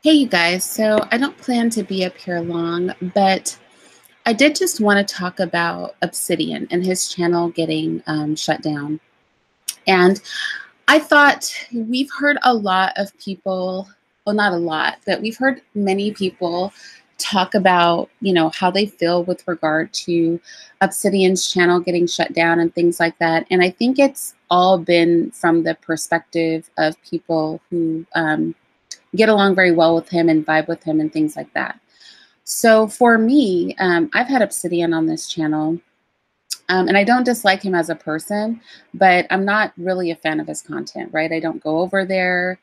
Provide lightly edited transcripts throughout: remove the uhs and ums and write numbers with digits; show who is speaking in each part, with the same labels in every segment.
Speaker 1: Hey, you guys. So I don't plan to be up here long, but I did just want to talk about Obsidian and his channel getting shut down. And I thought we've heard a lot of people, well, not a lot, but we've heard many people talk about, how they feel with regard to Obsidian's channel getting shut down and things like that. And I think it's all been from the perspective of people who get along very well with him and vibe with him and things like that. So for me, I've had Obsidian on this channel, and I don't dislike him as a person, but I'm not really a fan of his content, right? I don't go over there.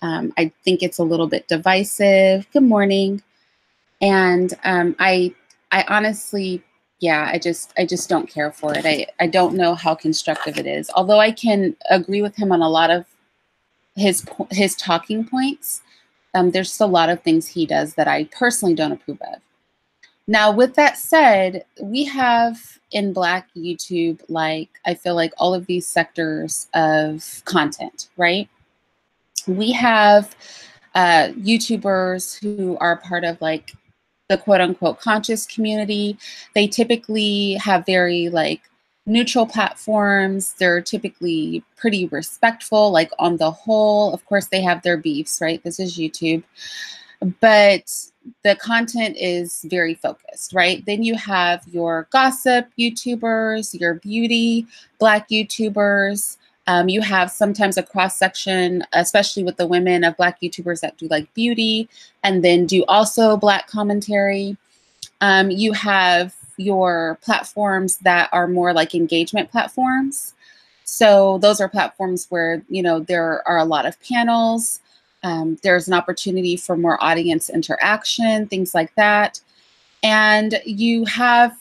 Speaker 1: I think it's a little bit divisive. Good morning. And I honestly, yeah, I just don't care for it. I don't know how constructive it is. Although I can agree with him on a lot of his talking points. There's just a lot of things he does that I personally don't approve of. Now, with that said, we have in Black YouTube, I feel like all of these sectors of content, right? We have YouTubers who are part of the quote unquote conscious community. They typically have very neutral platforms. They're typically pretty respectful, on the whole. Of course, they have their beefs, right? This is YouTube. But the content is very focused, right? Then you have your gossip YouTubers, your beauty Black YouTubers. You have sometimes a cross section, especially with the women, of Black YouTubers that do beauty and then do also Black commentary. You have your platforms that are more like engagement platforms. So those are platforms where, there are a lot of panels. There's an opportunity for more audience interaction, things like that. And you have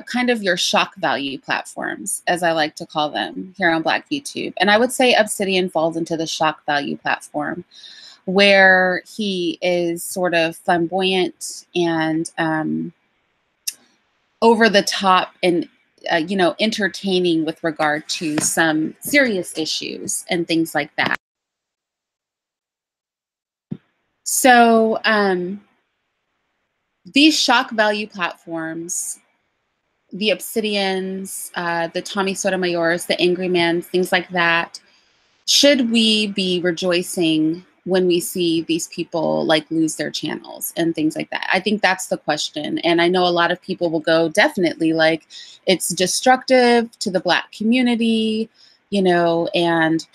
Speaker 1: kind of your shock value platforms, as I like to call them here on Black YouTube. And I would say Obsidian falls into the shock value platform, where he is sort of flamboyant and over the top and entertaining with regard to some serious issues and things like that. So these shock value platforms, the Obsidians, the Tommy Sotomayors, the Angry Men, things like that, should we be rejoicing when we see these people lose their channels and things like that? I think that's the question. And I know a lot of people will go, definitely, it's destructive to the Black community, and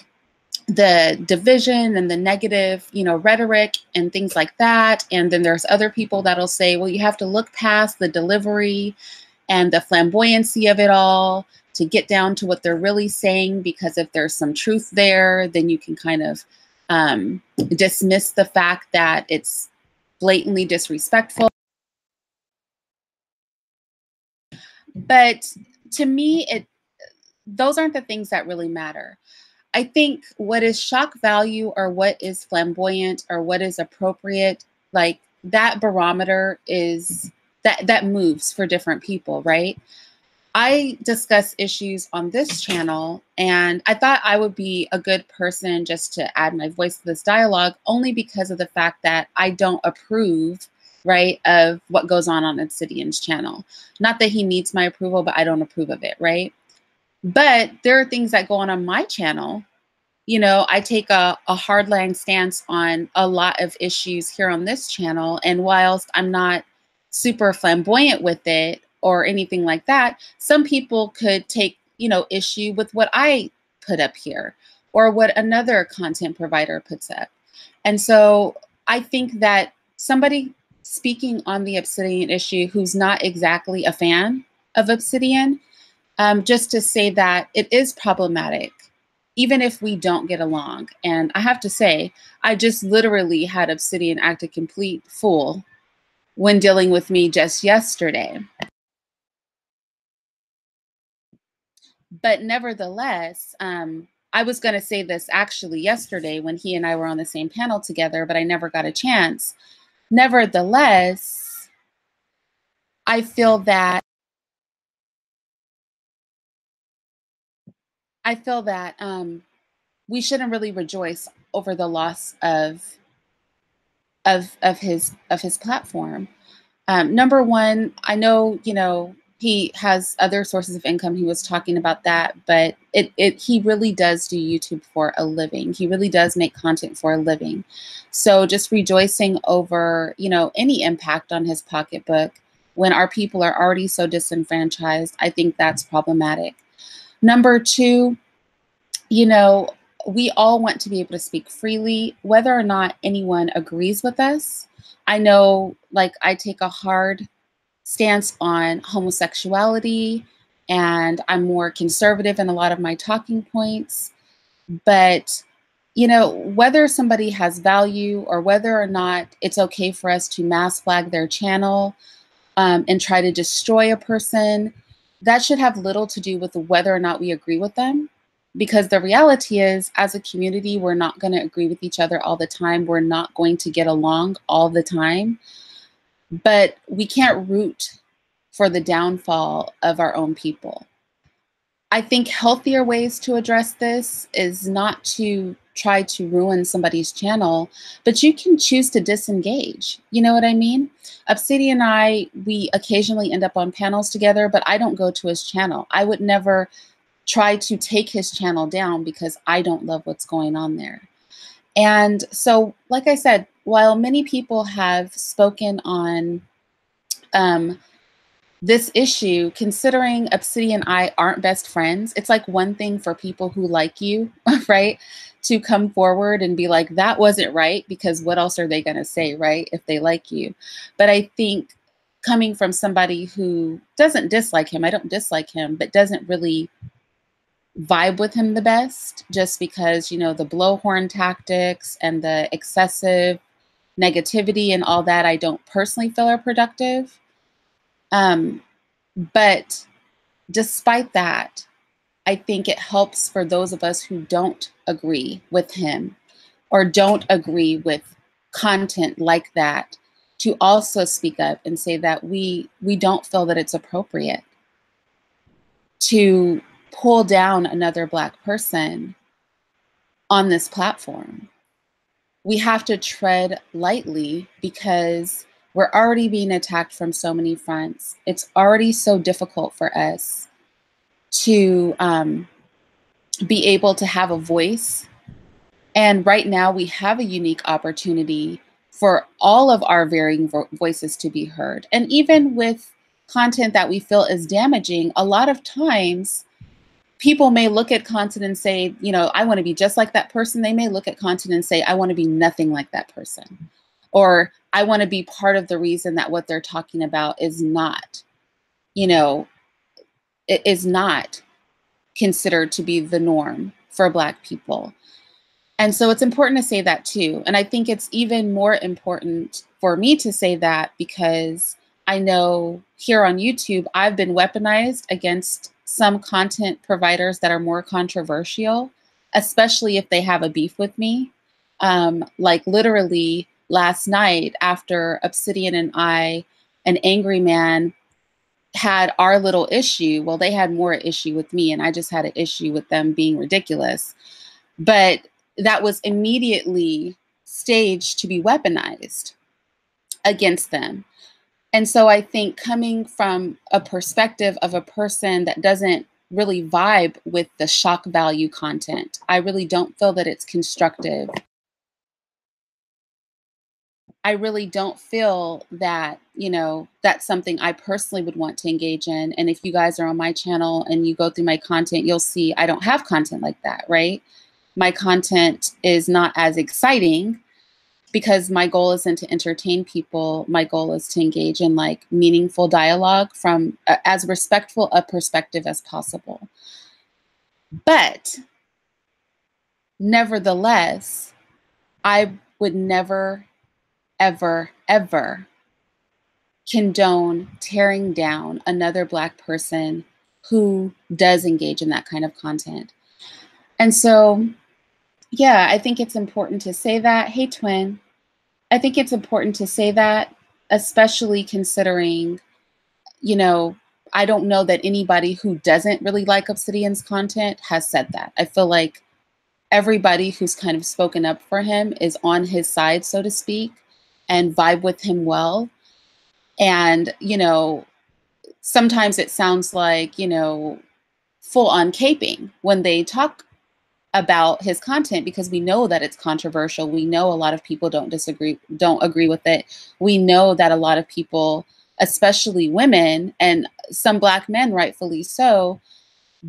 Speaker 1: the division and the negative, rhetoric and things like that. And then there's other people that'll say, well, you have to look past the delivery and the flamboyancy of it all to get down to what they're really saying, because if there's some truth there, then you can kind of dismiss the fact that it's blatantly disrespectful. But to me, those aren't the things that really matter. I think what is shock value or what is flamboyant or what is appropriate, that barometer is that moves for different people, right? I discuss issues on this channel, and I thought I would be a good person just to add my voice to this dialogue, only because of the fact that I don't approve, right, of what goes on Obsidian's channel. Not that he needs my approval, but I don't approve of it, right? But there are things that go on my channel. I take a hardline stance on a lot of issues here on this channel. And whilst I'm not super flamboyant with it or anything like that, some people could take, issue with what I put up here or what another content provider puts up. And so I think that somebody speaking on the Obsidian issue who's not exactly a fan of Obsidian, just to say that it is problematic, even if we don't get along. And I have to say, I just literally had Obsidian act a complete fool when dealing with me just yesterday. But nevertheless, I was going to say this actually yesterday when he and I were on the same panel together, but I never got a chance. Nevertheless, I feel that we shouldn't really rejoice over the loss of of his platform. Number one, I know, he has other sources of income. He was talking about that, but he really does do YouTube for a living. He really does make content for a living. So just rejoicing over, any impact on his pocketbook when our people are already so disenfranchised, I think that's problematic. Number two, we all want to be able to speak freely, whether or not anyone agrees with us. I know, like, I take a hard stance on homosexuality, and I'm more conservative in a lot of my talking points. But, whether somebody has value or whether or not it's okay for us to mass flag their channel and try to destroy a person, that should have little to do with whether or not we agree with them. Because the reality is, as a community, we're not going to agree with each other all the time. We're not going to get along all the time. But we can't root for the downfall of our own people. I think healthier ways to address this is not to try to ruin somebody's channel, but you can choose to disengage. You know what I mean? Obsidian and I, we occasionally end up on panels together, but I don't go to his channel. I would never try to take his channel down because I don't love what's going on there. And so, like I said, while many people have spoken on this issue, considering Obsidian and I aren't best friends, it's like one thing for people who like you, right, to come forward and be like, that wasn't right, because what else are they going to say, right, if they like you? But I think coming from somebody who doesn't dislike him, I don't dislike him, but doesn't really vibe with him the best, just because, the blowhorn tactics and the excessive negativity and all that, I don't personally feel are productive. But despite that, I think it helps for those of us who don't agree with him or don't agree with content like that to also speak up and say that we don't feel that it's appropriate to pull down another Black person on this platform. We have to tread lightly because we're already being attacked from so many fronts. It's already so difficult for us to be able to have a voice. And right now we have a unique opportunity for all of our varying voices to be heard. And even with content that we feel is damaging, a lot of times people may look at content and say, I want to be just like that person. They may look at content and say, I want to be nothing like that person. Or I want to be part of the reason that what they're talking about is not, it is not considered to be the norm for Black people. And so it's important to say that too. And I think it's even more important for me to say that because I know here on YouTube, I've been weaponized against some content providers that are more controversial, especially if they have a beef with me. Like literally last night after Obsidian and I, an angry man, had our little issue. Well, they had more issue with me and I just had an issue with them being ridiculous. But that was immediately staged to be weaponized against them. And so I think coming from a perspective of a person that doesn't really vibe with the shock value content, I really don't feel that it's constructive. I really don't feel that, that's something I personally would want to engage in. And if you guys are on my channel and you go through my content, you'll see I don't have content like that, right? My content is not as exciting because my goal isn't to entertain people. My goal is to engage in like meaningful dialogue from as respectful a perspective as possible. But nevertheless, I would never, ever, ever condone tearing down another Black person who does engage in that kind of content. And so, yeah, I think it's important to say that. Hey, twin. I think it's important to say that, especially considering, I don't know that anybody who doesn't really like Obsidian's content has said that. I feel like everybody who's kind of spoken up for him is on his side, so to speak. and vibe with him well. And, sometimes it sounds like, full on caping when they talk about his content, because we know that it's controversial. We know a lot of people don't agree with it. We know that a lot of people, especially women and some Black men, rightfully so,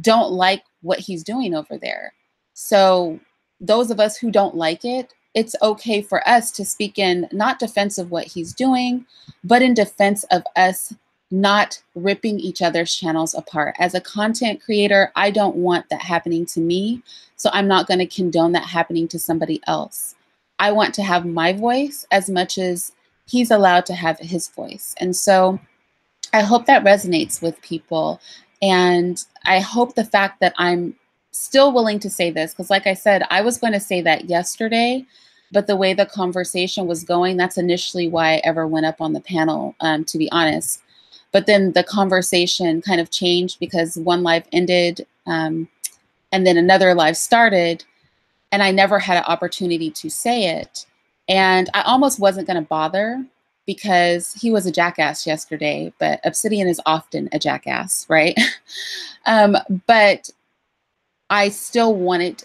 Speaker 1: don't like what he's doing over there. So those of us who don't like it, it's okay for us to speak in not defense of what he's doing, but in defense of us not ripping each other's channels apart. As a content creator, I don't want that happening to me. So I'm not going to condone that happening to somebody else. I want to have my voice as much as he's allowed to have his voice. And so I hope that resonates with people. And I hope the fact that I'm still willing to say this, because like I said, I was going to say that yesterday, but the way the conversation was going, that's initially why I ever went up on the panel, to be honest. But then the conversation kind of changed because one live ended, and then another live started, and I never had an opportunity to say it. And I almost wasn't going to bother because he was a jackass yesterday, but Obsidian is often a jackass, right? But I still wanted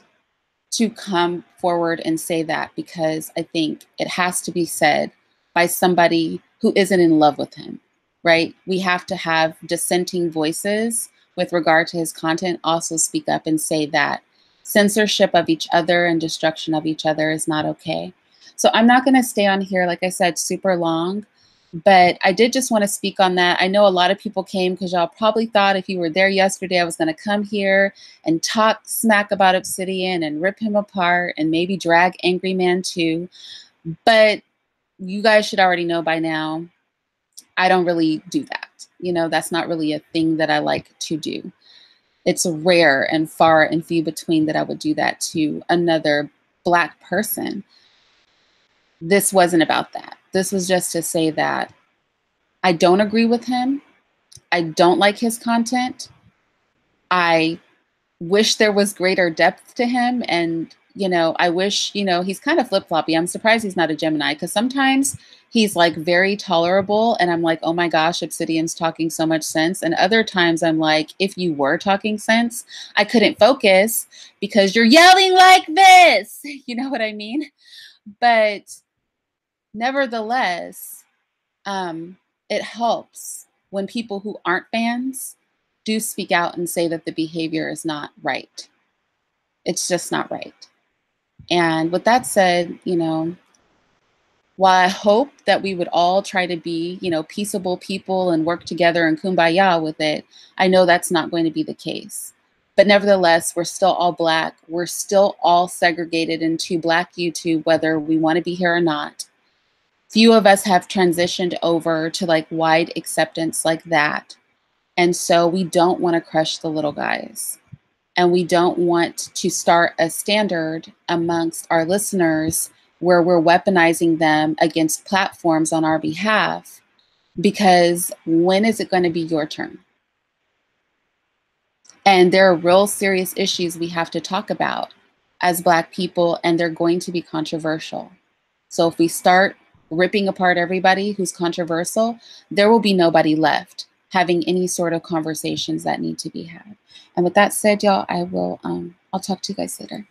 Speaker 1: to come forward and say that because I think it has to be said by somebody who isn't in love with him, right? We have to have dissenting voices with regard to his content also speak up and say that censorship of each other and destruction of each other is not okay. So I'm not going to stay on here, like I said, super long, but I did just want to speak on that. I know a lot of people came because y'all probably thought if you were there yesterday, I was going to come here and talk smack about Obsidian and rip him apart and maybe drag Angry Man too. But you guys should already know by now, I don't really do that. That's not really a thing that I like to do. It's rare and far and few between that I would do that to another Black person. This wasn't about that. This was just to say that I don't agree with him. I don't like his content. I wish there was greater depth to him. And, I wish, he's kind of flip-floppy. I'm surprised he's not a Gemini because sometimes he's like very tolerable. And I'm like, oh my gosh, Obsidian's talking so much sense. And other times I'm like, if you were talking sense, I couldn't focus because you're yelling like this. You know what I mean? But nevertheless, it helps when people who aren't fans do speak out and say that the behavior is not right. It's just not right. And with that said, while I hope that we would all try to be, peaceable people and work together and kumbaya with it, I know that's not going to be the case. But nevertheless, we're still all Black. We're still all segregated into Black YouTube, whether we want to be here or not. Few of us have transitioned over to like wide acceptance like that. And so we don't want to crush the little guys. And we don't want to start a standard amongst our listeners where we're weaponizing them against platforms on our behalf. Because when is it going to be your turn? And there are real serious issues we have to talk about as Black people, and they're going to be controversial. So if we start ripping apart everybody who's controversial, there will be nobody left having any sort of conversations that need to be had. And with that said, y'all, I'll talk to you guys later.